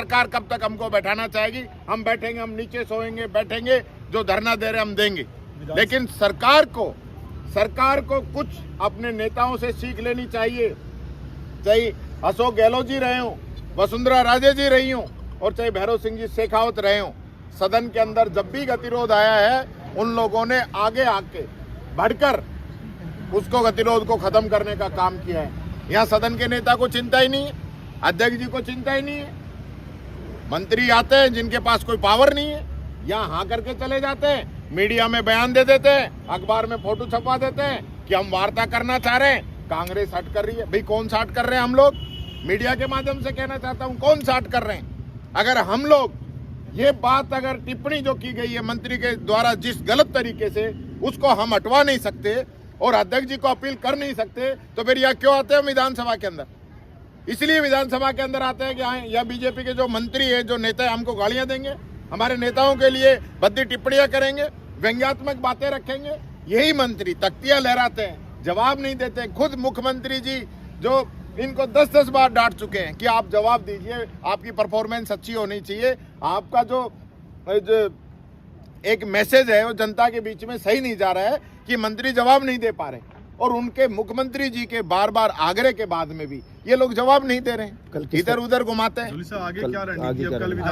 सरकार कब तक हमको बैठाना चाहेगी। हम बैठेंगे, हम नीचे सोएंगे, बैठेंगे, जो धरना दे रहे हम देंगे। लेकिन सरकार को कुछ अपने नेताओं से सीख लेनी चाहिए। चाहे अशोक गहलोत जी रहे हों, वसुंधरा राजे जी रही हों, और चाहे भैरव सिंह जी शेखावत रहे हों, सदन के अंदर जब भी गतिरोध आया है उन लोगों ने आगे आके बढ़कर उसको गतिरोध को खत्म करने का काम किया है। यहाँ सदन के नेता को चिंता ही नहीं है, अध्यक्ष जी को चिंता ही नहीं है। मंत्री आते हैं जिनके पास कोई पावर नहीं है, यहाँ हाँ करके चले जाते हैं, मीडिया में बयान दे देते हैं, अखबार में फोटो छपवा देते हैं कि हम वार्ता करना चाह रहे हैं, कांग्रेस हट कर रही है। भाई कौन सा हट कर रहे हैं? हम लोग मीडिया के माध्यम से कहना चाहता हूं, कौन सा हट कर रहे हैं? अगर हम लोग ये बात, अगर टिप्पणी जो की गई है मंत्री के द्वारा जिस गलत तरीके से, उसको हम हटवा नहीं सकते और अध्यक्ष जी को अपील कर नहीं सकते, तो फिर यह क्यों आते हैं विधानसभा के अंदर? इसलिए विधानसभा के अंदर आते हैं कि हाँ, यह बीजेपी के जो मंत्री है, जो नेता है, हमको गालियां देंगे, हमारे नेताओं के लिए भद्दी टिप्पणियां करेंगे, व्यंग्यात्मक बातें रखेंगे। यही मंत्री तख्तियां लहराते हैं, जवाब नहीं देते। खुद मुख्यमंत्री जी जो इनको 10-10 बार डांट चुके हैं कि आप जवाब दीजिए, आपकी परफॉर्मेंस अच्छी होनी चाहिए, आपका जो एक मैसेज है वो जनता के बीच में सही नहीं जा रहा है, कि मंत्री जवाब नहीं दे पा रहे। और उनके मुख्यमंत्री जी के बार बार आग्रह के बाद में भी ये लोग जवाब नहीं दे रहे हैं, इधर उधर घुमाते हैं।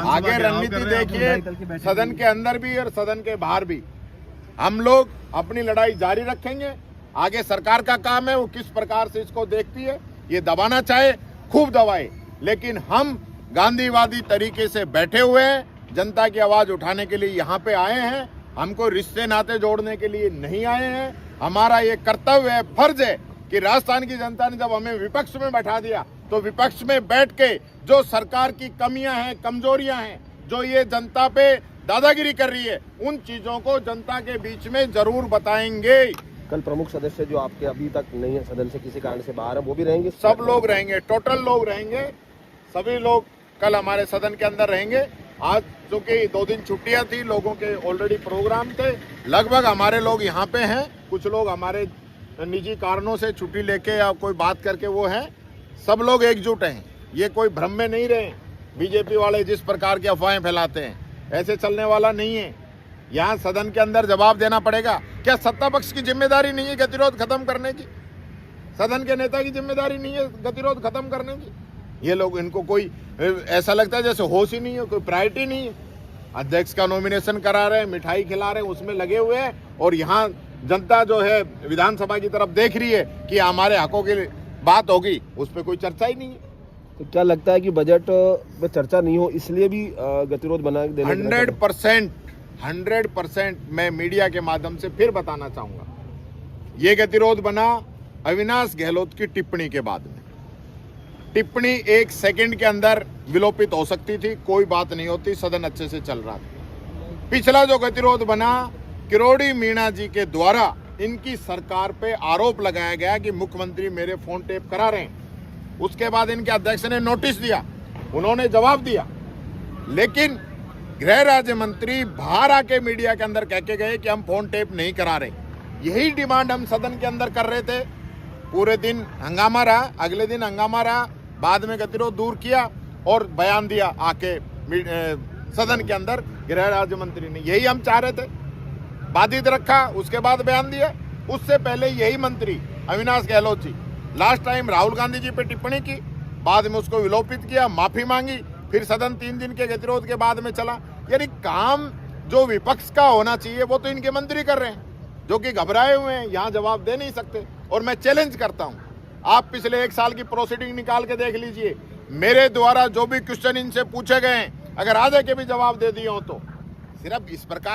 आगे रणनीति देखिए, सदन के अंदर भी और सदन के बाहर भी हम लोग अपनी लड़ाई जारी रखेंगे। आगे सरकार का काम है वो किस प्रकार से इसको देखती है, ये दबाना चाहे खूब दबाए, लेकिन हम गांधीवादी तरीके से बैठे हुए हैं, जनता की आवाज उठाने के लिए यहाँ पे आए हैं। हमको रिश्ते नाते जोड़ने के लिए नहीं आए हैं। हमारा ये कर्तव्य है, फर्ज है कि राजस्थान की जनता ने जब हमें विपक्ष में बैठा दिया, तो विपक्ष में बैठ के जो सरकार की कमियां हैं, कमजोरियां हैं, जो ये जनता पे दादागिरी कर रही है, उन चीजों को जनता के बीच में जरूर बताएंगे। कल प्रमुख सदस्य जो आपके अभी तक नहीं है, सदन से किसी कारण से बाहर है, वो भी रहेंगे? सब लोग रहेंगे, टोटल लोग रहेंगे, सभी लोग कल हमारे सदन के अंदर रहेंगे। आज चूंकि 2 दिन छुट्टियां थी, लोगों के ऑलरेडी प्रोग्राम थे, लगभग हमारे लोग यहाँ पे हैं, कुछ लोग हमारे निजी कारणों से छुट्टी लेके या कोई बात करके वो हैं। सब लोग एकजुट हैं, ये कोई भ्रम में नहीं रहे। बीजेपी वाले जिस प्रकार की अफवाहें फैलाते हैं, ऐसे चलने वाला नहीं है। यहाँ सदन के अंदर जवाब देना पड़ेगा। क्या सत्ता पक्ष की जिम्मेदारी नहीं है गतिरोध खत्म करने की? सदन के नेता की जिम्मेदारी नहीं है गतिरोध खत्म करने की? ये लोग, इनको कोई ऐसा लगता है जैसे होश ही नहीं है, कोई प्रायोरिटी नहीं है। अध्यक्ष का नॉमिनेशन करा रहे हैं, मिठाई खिला रहे हैं, उसमें लगे हुए हैं, और यहाँ जनता जो है विधानसभा की तरफ देख रही है कि हमारे हकों की बात होगी, उस पर कोई चर्चा ही नहीं है। तो क्या लगता है कि बजट में चर्चा नहीं हो इसलिए भी गतिरोध बना देने? 100% मैं मीडिया के माध्यम से फिर बताना चाहूंगा, ये गतिरोध बना अविनाश गहलोत की टिप्पणी के बाद में। टिप्पणी 1 सेकंड के अंदर विलोपित हो सकती थी, कोई बात नहीं होती, सदन अच्छे से चल रहा था। पिछला जो गतिरोध बना, किरोड़ी मीणा जी के द्वारा इनकी सरकार पे आरोप लगाया गया कि मुख्यमंत्री मेरे फोन टेप करा रहे हैं। उसके बाद इनके अध्यक्ष ने नोटिस दिया, उन्होंने जवाब दिया, लेकिन गृह राज्य मंत्री बाहर आके मीडिया के अंदर कह के गए कि हम फोन टेप नहीं करा रहे। यही डिमांड हम सदन के अंदर कर रहे थे। पूरे दिन हंगामा रहा, अगले दिन हंगामा रहा, बाद में गतिरोध दूर किया और बयान दिया आके सदन के अंदर गृह राज्य मंत्री ने। यही हम चाह रहे थे, बाधित रखा, उसके बाद बयान दिया। उससे पहले यही मंत्री अविनाश गहलोत जी लास्ट टाइम राहुल गांधी जी पे टिप्पणी की, बाद में उसको विलोपित किया, माफी मांगी, फिर सदन 3 दिन के गतिरोध के बाद में चला। यानी काम जो विपक्ष का होना चाहिए वो तो इनके मंत्री कर रहे हैं, जो कि घबराए हुए हैं, यहाँ जवाब दे नहीं सकते। और मैं चैलेंज करता हूँ, आप पिछले 1 साल की प्रोसीडिंग निकाल के देख लीजिए, मेरे द्वारा जो भी क्वेश्चन इनसे पूछे गए हैं, अगर आधे के भी जवाब दे दिए हो तो सिर्फ इस प्रकार